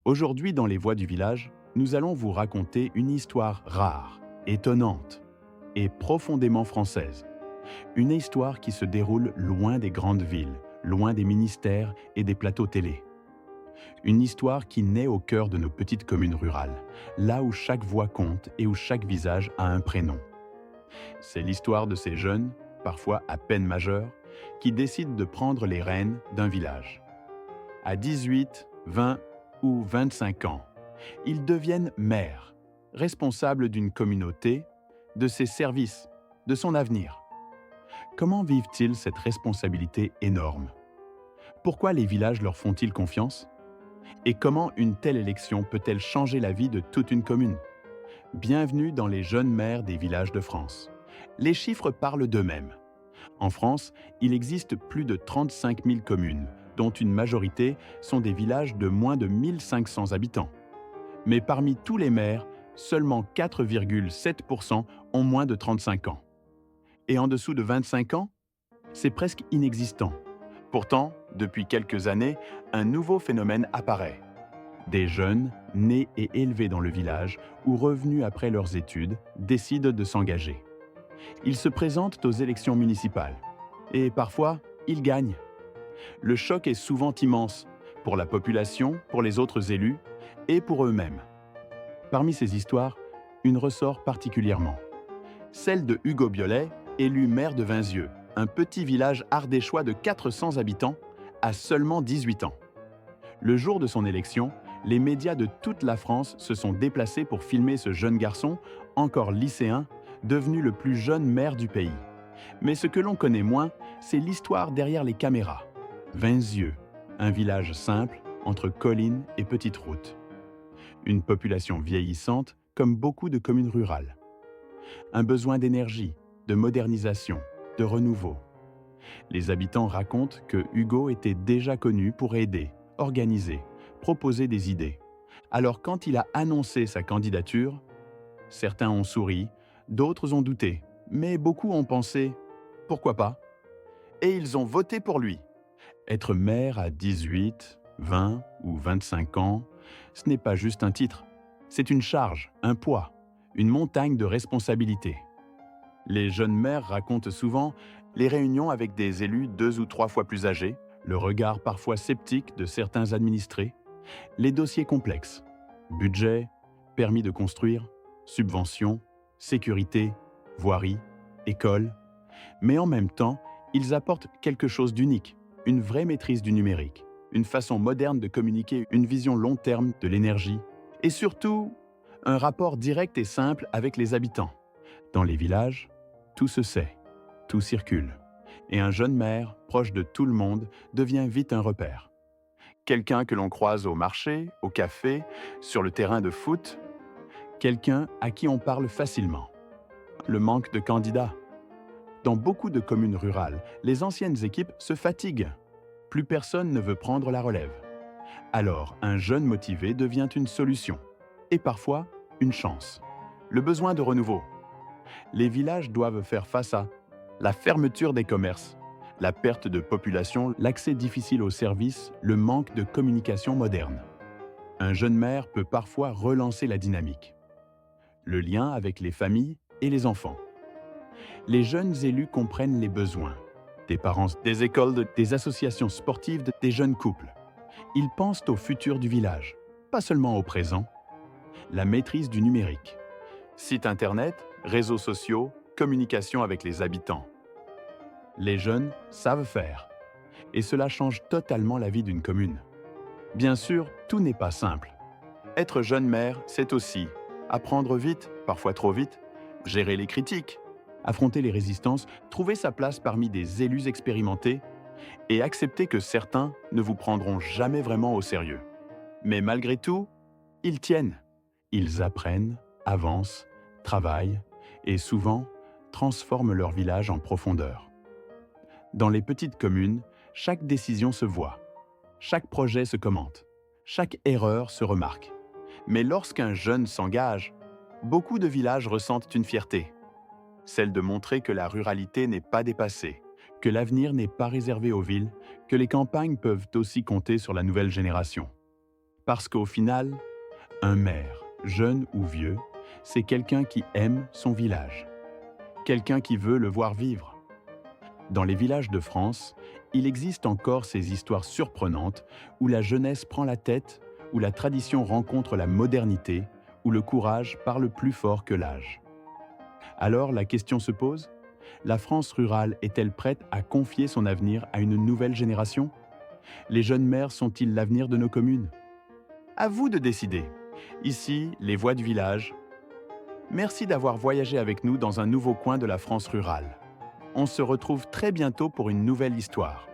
Aujourd'hui, dans les voix du village, nous allons vous raconter une histoire rare, étonnante et profondément française. Une histoire qui se déroule loin des grandes villes, loin des ministères et des plateaux télé. Une histoire qui naît au cœur de nos petites communes rurales, là où chaque voix compte et où chaque visage a un prénom. C'est l'histoire de ces jeunes, parfois à peine majeurs, qui décident de prendre les rênes d'un village. À 18, 20 ou 25 ans, ils deviennent maires, responsables d'une communauté, de ses services, de son avenir. Comment vivent-ils cette responsabilité énorme? Pourquoi les villages leur font-ils confiance? Et comment une telle élection peut-elle changer la vie de toute une commune? Bienvenue dans les jeunes maires des villages de France. Les chiffres parlent d'eux-mêmes. En France, il existe plus de 35 000 communes, dont une majorité sont des villages de moins de 1500 habitants. Mais parmi tous les maires, seulement 4,7% ont moins de 35 ans. Et en dessous de 25 ans, c'est presque inexistant. Pourtant, depuis quelques années, un nouveau phénomène apparaît. Des jeunes, nés et élevés dans le village ou revenus après leurs études, décident de s'engager. Ils se présentent aux élections municipales. Et parfois, ils gagnent. Le choc est souvent immense, pour la population, pour les autres élus et pour eux-mêmes. Parmi ces histoires, une ressort particulièrement. Celle de Hugo Biolay, élu maire de Vinzieux, un petit village ardéchois de 400 habitants, à seulement 18 ans. Le jour de son élection, les médias de toute la France se sont déplacés pour filmer ce jeune garçon, encore lycéen, devenu le plus jeune maire du pays. Mais ce que l'on connaît moins, c'est l'histoire derrière les caméras. Vinzieux, un village simple, entre collines et petites routes. Une population vieillissante, comme beaucoup de communes rurales. Un besoin d'énergie, de modernisation, de renouveau. Les habitants racontent que Hugo était déjà connu pour aider, organiser, proposer des idées. Alors quand il a annoncé sa candidature, certains ont souri, d'autres ont douté, mais beaucoup ont pensé « pourquoi pas ?» Et ils ont voté pour lui. Être maire à 18, 20 ou 25 ans, ce n'est pas juste un titre. C'est une charge, un poids, une montagne de responsabilités. Les jeunes maires racontent souvent les réunions avec des élus 2 ou 3 fois plus âgés, le regard parfois sceptique de certains administrés, les dossiers complexes, budget, permis de construire, subventions, sécurité, voirie, école. Mais en même temps, ils apportent quelque chose d'unique, une vraie maîtrise du numérique, une façon moderne de communiquer, une vision long terme de l'énergie et surtout, un rapport direct et simple avec les habitants. Dans les villages, tout se sait, tout circule. Et un jeune maire, proche de tout le monde, devient vite un repère. Quelqu'un que l'on croise au marché, au café, sur le terrain de foot, quelqu'un à qui on parle facilement. Le manque de candidats. Dans beaucoup de communes rurales, les anciennes équipes se fatiguent. Plus personne ne veut prendre la relève. Alors, un jeune motivé devient une solution. Et parfois, une chance. Le besoin de renouveau. Les villages doivent faire face à la fermeture des commerces, la perte de population, l'accès difficile aux services, le manque de communication moderne. Un jeune maire peut parfois relancer la dynamique. Le lien avec les familles et les enfants. Les jeunes élus comprennent les besoins. Des parents, des écoles, des associations sportives, des jeunes couples. Ils pensent au futur du village, pas seulement au présent. La maîtrise du numérique. Site internet, réseaux sociaux, communication avec les habitants. Les jeunes savent faire. Et cela change totalement la vie d'une commune. Bien sûr, tout n'est pas simple. Être jeune maire, c'est aussi apprendre vite, parfois trop vite, gérer les critiques, affronter les résistances, trouver sa place parmi des élus expérimentés et accepter que certains ne vous prendront jamais vraiment au sérieux. Mais malgré tout, ils tiennent. Ils apprennent, avancent, travaillent et souvent transforment leur village en profondeur. Dans les petites communes, chaque décision se voit, chaque projet se commente, chaque erreur se remarque. Mais lorsqu'un jeune s'engage, beaucoup de villages ressentent une fierté, celle de montrer que la ruralité n'est pas dépassée, que l'avenir n'est pas réservé aux villes, que les campagnes peuvent aussi compter sur la nouvelle génération. Parce qu'au final, un maire, jeune ou vieux, c'est quelqu'un qui aime son village, quelqu'un qui veut le voir vivre. Dans les villages de France, il existe encore ces histoires surprenantes où la jeunesse prend la tête, où la tradition rencontre la modernité, où le courage parle plus fort que l'âge. Alors la question se pose, la France rurale est-elle prête à confier son avenir à une nouvelle génération? Les jeunes maires sont-ils l'avenir de nos communes? À vous de décider. Ici, les voix du village. Merci d'avoir voyagé avec nous dans un nouveau coin de la France rurale. On se retrouve très bientôt pour une nouvelle histoire.